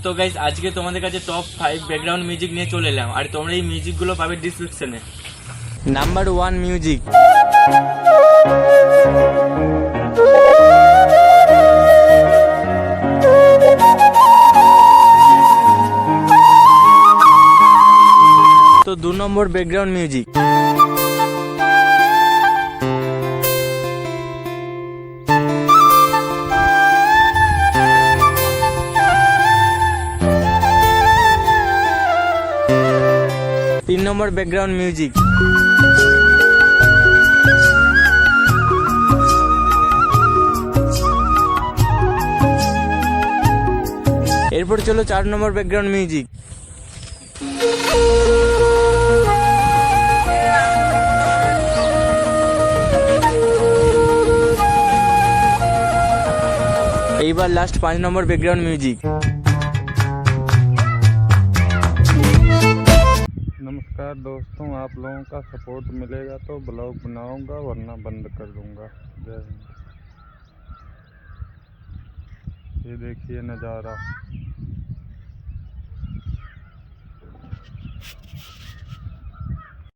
তো গাইস আজকে তোমাদের কাছে টপ 5 ব্যাকগ্রাউন্ড মিউজিক নিয়ে চলে এলাম, আর তোমরা এই মিউজিকগুলো পাবে ডিসক্রিপশনে। Number 1 music. তো 2 নম্বর ব্যাকগ্রাউন্ড মিউজিক। তিন নম্বর ব্যাকগ্রাউন্ড মিউজিক। এরপর চলো 4 নম্বর ব্যাকগ্রাউন্ড মিউজিক। এইবার লাস্ট 5 নম্বর ব্যাকগ্রাউন্ড মিউজিক। नमस्कार दोस्तों, आप लोगों का सपोर्ट मिलेगा तो ब्लॉग बनाऊंगा, वरना बंद कर दूंगा। जय हिंद। ये देखिए नज़ारा।